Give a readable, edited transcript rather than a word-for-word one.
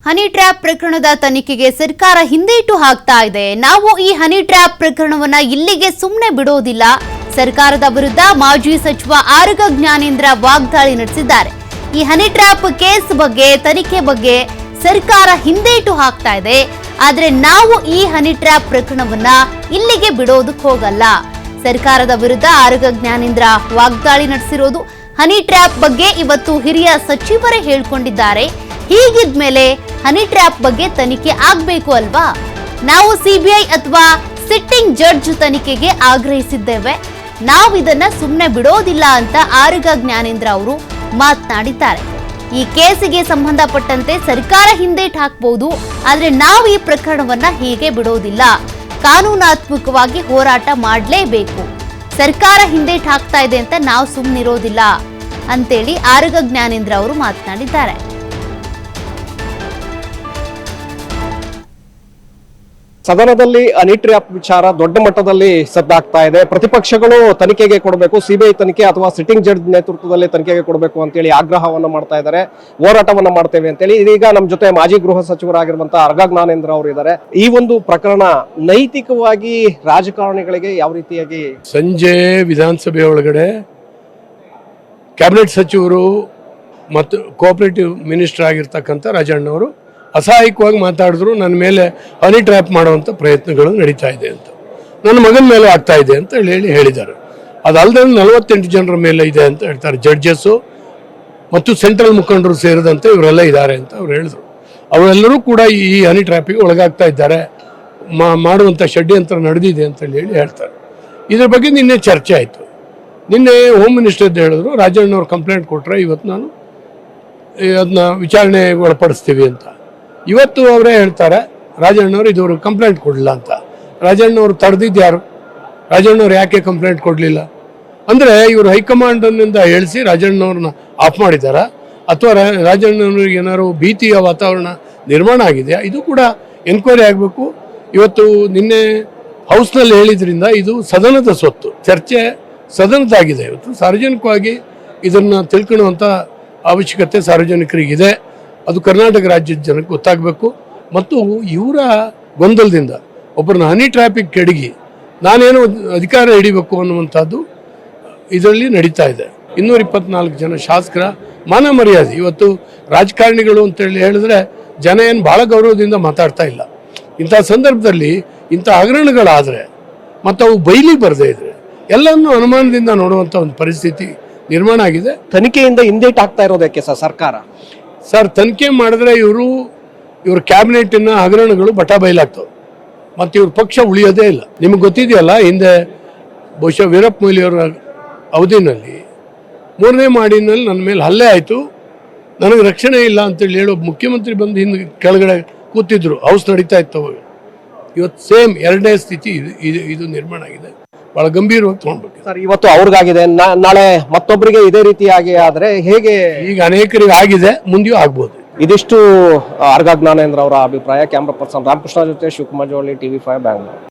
Honey trap ಪ್ರಕರಣದ ತನಿಖೆಗೆ ಸರ್ಕಾರ ಹಿಂದೇಟು ಹಾಕ್ತಾ ಇದೆ. ನಾವು ಈ ಹನಿ ಟ್ರ್ಯಾಪ್ ಪ್ರಕರಣವನ್ನ ಇಲ್ಲಿಗೆ ಸುಮ್ಮನೆ ಬಿಡೋದಿಲ್ಲ. ಸರ್ಕಾರದ ವಿರುದ್ಧ ಮಾಜಿ ಸಚಿವ ಆರಗ ಜ್ಞಾನೇಂದ್ರ ವಾಗ್ದಾಳಿ ನಡೆಸಿದ್ದಾರೆ. ಈ ಹನಿ ಟ್ರ್ಯಾಪ್ ಕೇಸ್ ಬಗ್ಗೆ ತನಿಖೆ ಬಗ್ಗೆ ಸರ್ಕಾರ ಹಿಂದೇಟು ಹಾಕ್ತಾ ಇದೆ. ಆದ್ರೆ ನಾವು ಈ ಹನಿ ಟ್ರ್ಯಾಪ್ ಪ್ರಕರಣವನ್ನ ಇಲ್ಲಿಗೆ ಬಿಡೋದಕ್ಕೆ ಹೋಗಲ್ಲ. ಸರ್ಕಾರದ ವಿರುದ್ಧ ಆರಗ ಜ್ಞಾನೇಂದ್ರ ವಾಗ್ದಾಳಿ ನಡೆಸಿರೋದು. ಹನಿ ಟ್ರ್ಯಾಪ್ ಬಗ್ಗೆ ಇವತ್ತು ಹಿರಿಯ ಸಚಿವರೇ ಹೇಳ್ಕೊಂಡಿದ್ದಾರೆ. ಹೀಗಿದ್ಮೇಲೆ ಹನಿ ಟ್ರ್ಯಾಪ್ ಬಗ್ಗೆ ತನಿಖೆ ಆಗ್ಬೇಕು ಅಲ್ವಾ? ನಾವು ಸಿಬಿಐ ಅಥವಾ ಸಿಟ್ಟಿಂಗ್ ಜಡ್ಜ್ ತನಿಖೆಗೆ ಆಗ್ರಹಿಸಿದ್ದೇವೆ. ನಾವು ಇದನ್ನ ಸುಮ್ಮನೆ ಬಿಡೋದಿಲ್ಲ ಅಂತ ಆರಗ ಜ್ಞಾನೇಂದ್ರ ಅವರು ಮಾತನಾಡಿದ್ದಾರೆ. ಈ ಕೇಸಿಗೆ ಸಂಬಂಧಪಟ್ಟಂತೆ ಸರ್ಕಾರ ಹಿಂದೇಟ್ ಹಾಕಬಹುದು, ಆದ್ರೆ ನಾವು ಈ ಪ್ರಕರಣವನ್ನ ಹೀಗೆ ಬಿಡೋದಿಲ್ಲ. ಕಾನೂನಾತ್ಮಕವಾಗಿ ಹೋರಾಟ ಮಾಡಲೇಬೇಕು. ಸರ್ಕಾರ ಹಿಂದೇಟ್ ಹಾಕ್ತಾ ಇದೆ ಅಂತ ನಾವು ಸುಮ್ಮನಿರೋದಿಲ್ಲ ಅಂತೇಳಿ ಆರಗ ಜ್ಞಾನೇಂದ್ರ ಅವರು ಮಾತನಾಡಿದ್ದಾರೆ. ಸದನದಲ್ಲಿ ಹನಿ ಟ್ರ್ಯಾಪ್ ವಿಚಾರ ದೊಡ್ಡ ಮಟ್ಟದಲ್ಲಿ ಸದ್ದಾಗ್ತಾ ಇದೆ. ಪ್ರತಿಪಕ್ಷಗಳು ತನಿಖೆಗೆ ಕೊಡಬೇಕು, ಸಿಬಿಐ ತನಿಖೆ ಅಥವಾ ಸಿಟ್ಟಿಂಗ್ ಜಡ್ಜ್ ನೇತೃತ್ವದಲ್ಲಿ ತನಿಖೆಗೆ ಕೊಡಬೇಕು ಅಂತೇಳಿ ಆಗ್ರಹವನ್ನು ಮಾಡ್ತಾ ಇದ್ದಾರೆ, ಹೋರಾಟವನ್ನ ಮಾಡ್ತೇವೆ ಅಂತೇಳಿ. ಇದೀಗ ನಮ್ಮ ಜೊತೆ ಮಾಜಿ ಗೃಹ ಸಚಿವರಾಗಿರುವಂತಹ ಆರಗ ಜ್ಞಾನೇಂದ್ರ ಅವರು ಇದ್ದಾರೆ. ಈ ಒಂದು ಪ್ರಕರಣ ನೈತಿಕವಾಗಿ ರಾಜಕಾರಣಿಗಳಿಗೆ ಯಾವ ರೀತಿಯಾಗಿ? ಸಂಜೆ ವಿಧಾನಸಭೆ ಒಳಗಡೆ ಕ್ಯಾಬಿನೆಟ್ ಸಚಿವರು ಮತ್ತು ಕೋಆಪರೇಟಿವ್ ಮಿನಿಸ್ಟರ್ ಆಗಿರ್ತಕ್ಕಂಥ ರಾಜಣ್ಣವರು ಅಸಹಾಯಕವಾಗಿ ಮಾತಾಡಿದ್ರು. ನನ್ನ ಮೇಲೆ ಹನಿ ಟ್ರ್ಯಾಪ್ ಮಾಡುವಂಥ ಪ್ರಯತ್ನಗಳು ನಡೀತಾ ಇದೆ ಅಂತ, ನನ್ನ ಮಗನ ಮೇಲೆ ಆಗ್ತಾ ಇದೆ ಅಂತ ಹೇಳಿದ್ದಾರೆ. ಅದಲ್ಲದೆ 48 ಜನರ ಮೇಲೆ ಇದೆ ಅಂತ ಹೇಳ್ತಾರೆ. ಜಡ್ಜಸ್ಸು ಮತ್ತು ಸೆಂಟ್ರಲ್ ಮುಖಂಡರು ಸೇರಿದಂತೆ ಇವರೆಲ್ಲ ಇದ್ದಾರೆ ಅಂತ ಅವ್ರು ಹೇಳಿದ್ರು. ಅವರೆಲ್ಲರೂ ಕೂಡ ಈ ಹನಿ ಟ್ರ್ಯಾಪಿಗೆ ಒಳಗಾಗ್ತಾ ಇದ್ದಾರೆ, ಮಾಡುವಂಥ ಷಡ್ಯಂತ್ರ ನಡೆದಿದೆ ಅಂತ ಹೇಳ್ತಾರೆ. ಇದ್ರ ಬಗ್ಗೆ ನಿನ್ನೆ ಚರ್ಚೆ ಆಯಿತು. ನಿನ್ನೆ ಹೋಮ್ ಮಿನಿಸ್ಟರ್ ಹೇಳಿದ್ರು, ರಾಜಣ್ಣವ್ರು ಕಂಪ್ಲೇಂಟ್ ಕೊಟ್ಟರೆ ಇವತ್ತು ನಾನು ಅದನ್ನ ವಿಚಾರಣೆಗೆ ಒಳಪಡಿಸ್ತೀವಿ ಅಂತ. ಇವತ್ತು ಅವರೇ ಹೇಳ್ತಾರೆ ರಾಜಣ್ಣವ್ರು ಇದುವರೆಗೂ ಕಂಪ್ಲೇಂಟ್ ಕೊಡಲಿಲ್ಲ ಅಂತ. ರಾಜಣ್ಣವ್ರು ತಡೆದಿದ್ದು ಯಾರು? ರಾಜಣ್ಣವ್ರು ಯಾಕೆ ಕಂಪ್ಲೇಂಟ್ ಕೊಡಲಿಲ್ಲ ಅಂದರೆ ಇವರು ಹೈಕಮಾಂಡ್ನಿಂದ ಹೇಳಿಸಿ ರಾಜಣ್ಣವ್ರನ್ನ ಆಫ್ ಮಾಡಿದಾರ ಅಥವಾ ರಾಜಣ್ಣವ್ರಿಗೆ ಏನಾದ್ರು ಭೀತಿಯ ವಾತಾವರಣ ನಿರ್ಮಾಣ ಆಗಿದೆಯಾ? ಇದು ಕೂಡ ಎನ್ಕ್ವೈರಿ ಆಗಬೇಕು. ಇವತ್ತು ನಿನ್ನೆ ಹೌಸ್ನಲ್ಲಿ ಹೇಳಿದ್ರಿಂದ ಇದು ಸದನದ ಸ್ವತ್ತು, ಚರ್ಚೆ ಸದನದಾಗಿದೆ. ಇವತ್ತು ಸಾರ್ವಜನಿಕವಾಗಿ ಇದನ್ನು ತಿಳ್ಕೊಳ್ಳುವಂಥ ಅವಶ್ಯಕತೆ ಸಾರ್ವಜನಿಕರಿಗಿದೆ. ಅದು ಕರ್ನಾಟಕ ರಾಜ್ಯದ ಜನಕ್ಕೆ ಗೊತ್ತಾಗಬೇಕು. ಮತ್ತು ಇವರ ಗೊಂದಲದಿಂದ ಒಬ್ಬರನ್ನ ಹನಿ ಟ್ರಾಫಿಕ್ ಕೆಡಗಿ ನಾನೇನೋ ಅಧಿಕಾರ ಹಿಡಿಬೇಕು ಅನ್ನುವಂಥದ್ದು ಇದರಲ್ಲಿ ನಡೀತಾ ಇದೆ. 224 ಜನ ಶಾಸಕರ ಮಾನ ಮರ್ಯಾದೆ ಇವತ್ತು ರಾಜಕಾರಣಿಗಳು ಅಂತೇಳಿ ಹೇಳಿದ್ರೆ ಜನ ಏನು ಭಾಳ ಗೌರವದಿಂದ ಮಾತಾಡ್ತಾ ಇಲ್ಲ. ಇಂಥ ಸಂದರ್ಭದಲ್ಲಿ ಇಂಥ ಹಗರಣಗಳಾದರೆ ಮತ್ತು ಅವು ಬೈಲಿ ಬರದೇ ಇದ್ರೆ ಎಲ್ಲವನ್ನು ಅನುಮಾನದಿಂದ ನೋಡುವಂಥ ಒಂದು ಪರಿಸ್ಥಿತಿ ನಿರ್ಮಾಣ ಆಗಿದೆ. ತನಿಖೆಯಿಂದ ಹಿಂದೇಟ್ ಆಗ್ತಾ ಇರೋದಕ್ಕೆ ಸರ್ಕಾರ ಸರ್ ತನಿಖೆ ಮಾಡಿದ್ರೆ ಇವ್ರ ಕ್ಯಾಬಿನೆಟ್ಟಿನ ಹಗರಣಗಳು ಬಟಾ ಬಯಲಾಗ್ತವೆ ಮತ್ತು ಇವ್ರ ಪಕ್ಷ ಉಳಿಯೋದೇ ಇಲ್ಲ. ನಿಮಗೆ ಗೊತ್ತಿದೆಯಲ್ಲ, ಹಿಂದೆ ಬಹುಶಃ ವೀರಪ್ಪ ಮೊಯ್ಲಿಯವರ ಅವಧಿನಲ್ಲಿ 3ನೇ ಮಾಡಿನಲ್ಲಿ ನನ್ನ ಮೇಲೆ ಹಲ್ಲೆ ಆಯಿತು, ನನಗೆ ರಕ್ಷಣೆ ಇಲ್ಲ ಅಂತೇಳಿ ಹೇಳೋ ಮುಖ್ಯಮಂತ್ರಿ ಬಂದು ಹಿಂದೆ ಕೆಳಗಡೆ ಕೂತಿದ್ರು, ಹೌಸ್ ನಡೀತಾ ಇತ್ತು ಅವಾಗ. ಇವತ್ತು ಸೇಮ್ 2ನೇ ಸ್ಥಿತಿ ಇದು ನಿರ್ಮಾಣ ಆಗಿದೆ. ಬಹಳ ಗಂಭೀರವಾಗಿ ತಗೊಂಡ್ಬೇಕು ಸರ್. ಇವತ್ತು ಅವ್ರಿಗಾಗಿದೆ, ನಾಳೆ ಮತ್ತೊಬ್ಬರಿಗೆ ಇದೇ ರೀತಿಯಾಗಿ ಆದ್ರೆ ಹೇಗೆ? ಈಗ ಅನೇಕರಿಗೆ ಆಗಿದೆ, ಮುಂದೆಯೂ ಆಗ್ಬೋದು. ಇದಿಷ್ಟು ಆರಗ ಜ್ಞಾನೇಂದ್ರ ಅವರ ಅಭಿಪ್ರಾಯ. ಕ್ಯಾಮ್ರಾ ಪರ್ಸನ್ ರಾಮಕೃಷ್ಣ ಜೊತೆ ಶಿವಕುಮಾರ್ ಜೋಳಿ, TV5 ಬೆಂಗಳೂರು.